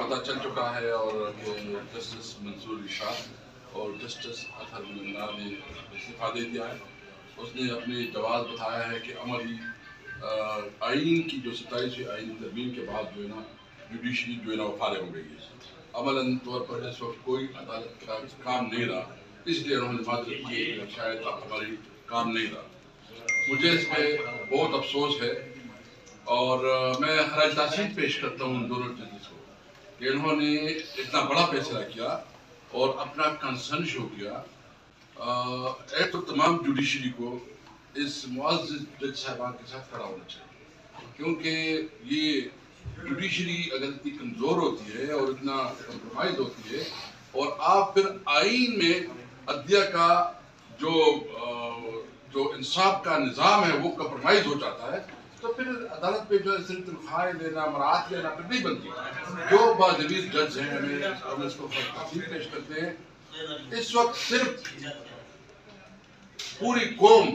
پتہ چل چکا ہے اور کہ جسٹس منصور ارشاد اور جسٹس اطہر منار نے استعفیٰ دے دیا ہے. اس نے اپنے جواز بتایا ہے کہ عملی آئین کی جو 27ویں آئین ترمیم کے بعد جو ہے نا جوڈیشری جو ہے نا وہ فارغ ہو گئی ہے. عملاً طور پر اس وقت کوئی عدالت کا کام نہیں رہا, اس لیے انہوں نے معذرت کی کہ شاید ہماری کام نہیں رہا. مجھے اس پہ بہت افسوس ہے اور میں خراج تحسین پیش کرتا ہوں ان دونوں ججز کو کہ انہوں نے اتنا بڑا فیصلہ کیا اور اپنا کنسرن شو کیا. ایک تو تمام جوڈیشری کو اس معزز جج صاحبان کے ساتھ کھڑا ہونا چاہیے, کیونکہ یہ جوڈیشری اگر اتنی کمزور ہوتی ہے اور اتنا کمپرومائز ہوتی ہے اور آپ پھر آئین میں عدلیہ کا جو انصاف کا نظام ہے وہ کمپرومائز ہو جاتا ہے, تو پھر عدالت پہ جو ہے صرف تنخواہیں لینا, مراعات لینا پھر نہیں بنتی. جو باضمیر جج ہیں ہم اس کو تفصیل پیش کرتے ہیں. اس وقت صرف پوری قوم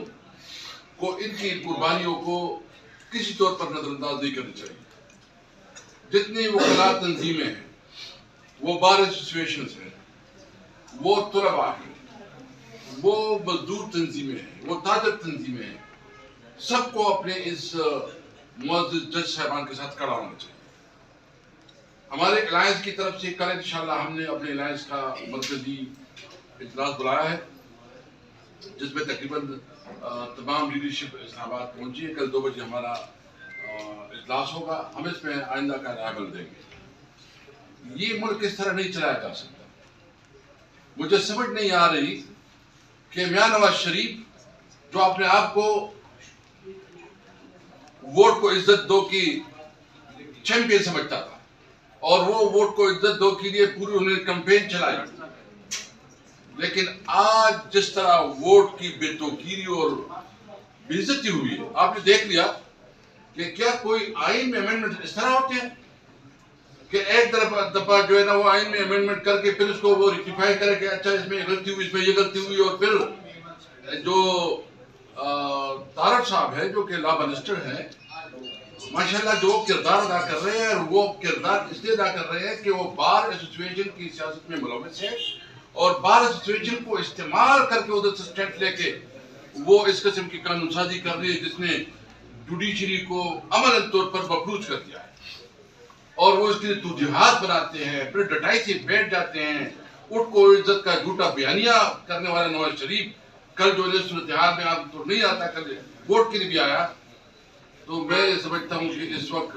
کو ان کی قربانیوں کو کسی طور پر نظر انداز نہیں کرنی چاہیے. جتنی وکلاء تنظیمیں ہیں, وہ بار ایسوسیشنز ہیں, وہ طلباء ہیں, وہ مزدور تنظیمیں ہیں, وہ تاجر تنظیمیں ہیں, سب کو اپنے اس معزز جج صاحبان کے ساتھ کھڑا ہونا چاہیے. ہمارے الائنس کی طرف سے کل انشاءاللہ ہم نے اپنے الائنس کا مرکزی اجلاس بلایا ہے جس میں تقریباً تمام لیڈرشپ اسلام آباد پہنچی ہے. کل 2 بجے ہمارا اجلاس ہوگا. ہم اس میں آئندہ کا رائے عمل دیں گے. یہ ملک اس طرح نہیں چلایا جا سکتا. مجھے سمجھ نہیں آ رہی کہ میاں نواز شریف جو اپنے آپ کو ووٹ کو عزت دو کی چیمپئن سمجھتا تھا اور وہ ووٹ کو عزت دو کے لیے پوری انہوں نے کمپین چلائی, لیکن آج جس طرح ووٹ کی بے توقیری اور بے عزتی ہوئی ہے, آپ نے دیکھ لیا کہ کیا کوئی آئین میں امینڈمنٹ اس طرح ہوتے ہیں کہ ایک دفعہ جو ہے نا وہ آئین میں امینڈمنٹ کر کے پھر اس کو وہ ریکٹیفائی کرے کہ اچھا اس میں یہ غلطی ہوئی, اس میں یہ غلطی ہوئی, اور پھر جو طارق صاحب ہے جو کہ لا منسٹر ہیں, ماشاءاللہ جو کردار ادا کر رہے ہیں, اور وہ کردار اس لیے ادا کر رہے ہیں کہ وہ بار ایسوسیشن کی سیاست میں ملوث ہے اور بار ایسوسیشن کو استعمال کر کے ادھر سے اسٹیٹ لے کے وہ اس قسم کی قانون سازی کر رہی ہے جس نے جوڈیشری کو عملی طور پر مفلوج کر دیا ہے. اور وہ اس کے لیے توجیہات بناتے ہیں, پھر ڈٹائی سے بیٹھ جاتے ہیں. اٹھ کو عزت کا جھوٹا بیانیہ کرنے والا نواز شریف کل جو ہے صورتحال میں آپ تو نہیں آتا, کل ووٹ کے لیے بھی آیا. تو میں سمجھتا ہوں کہ اس وقت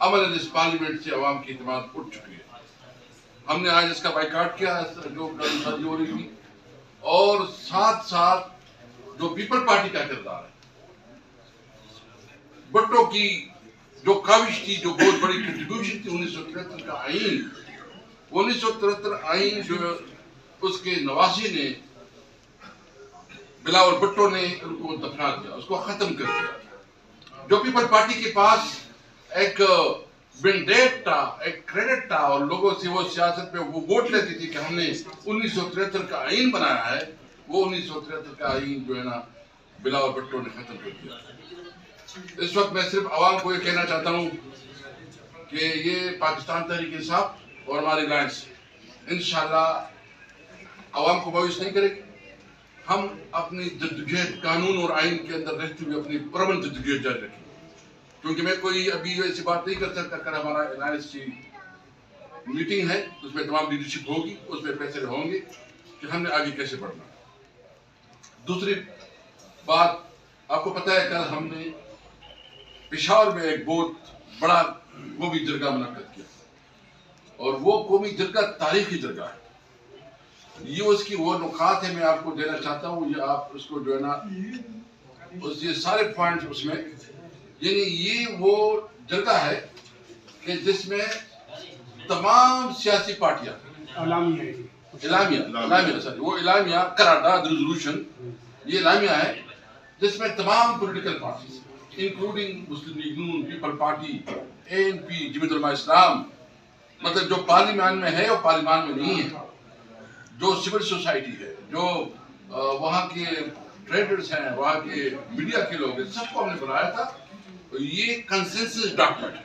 عملاً اس پارلیمنٹ سے عوام کی اعتماد اٹھ چکی ہے. ہم نے آج اس کا بائیکاٹ کیا جو قانون سازی ہو رہی تھی, اور ساتھ ساتھ جو پیپل پارٹی کا کردار ہے, بھٹو کی جو کاوش تھی, جو بہت بڑی کنٹریبیوشن تھی 1973 کا آئین, 1973 آئین جو اس کے نواسی نے بلاول بھٹو نے ان کو دفنا دیا, اس کو ختم کر دیا. جو پیپل پارٹی کے پاس ایک وینڈیٹ تھا, ایک کریڈٹ تھا, اور لوگوں سے وہ سیاست پہ وہ ووٹ لیتی تھی کہ ہم نے 1973 کا آئین بنایا ہے, وہ 1973 کا آئین جو ہے نا بلاول بھٹو نے ختم کر دیا. اس وقت میں صرف عوام کو یہ کہنا چاہتا ہوں کہ یہ پاکستان تحریک انصاف اور ہماری الائنس انشاءاللہ عوام کو مایوس نہیں کرے گی. ہم اپنی جدوجہد قانون اور آئین کے اندر رہتے ہوئے اپنی پرامن جدوجہد جاری رکھیں گے, کیونکہ میں کوئی ابھی ایسی بات نہیں کر سکتا. کل ہمارا الائنس کی میٹنگ ہے, اس میں تمام لیڈرشپ ہوگی, اس میں فیصلے ہوں گے کہ ہم نے آگے کیسے بڑھنا. دوسری بات, آپ کو پتہ ہے کل ہم نے پشاور میں ایک بہت بڑا قومی جرگہ منعقد کیا, اور وہ قومی جرگہ تاریخی جرگہ ہے. یہ اس کی وہ نکات ہے, میں آپ کو دینا چاہتا ہوں, یہ آپ اس کو جو ہے نا یہ سارے پوائنٹس اس میں, یعنی یہ وہ جرگہ ہے کہ جس میں تمام سیاسی پارٹیاں اعلامیہ قرارداد ریزولوشن, یہ اعلامیہ ہے جس میں تمام پولیٹیکل پارٹیز انکلوڈنگ مسلم لیگ نون, پیپل پارٹی, ANP, جمعیت علماء اسلام, مطلب جو پارلیمان میں ہے اور پارلیمان میں نہیں ہے, جو سول سوسائٹی ہے, جو وہاں کے ٹریڈرز ہیں, وہاں کے میڈیا کے لوگ ہیں, سب کو ہم نے بنایا تھا. یہ کنسنسس ڈاکومنٹ ہے,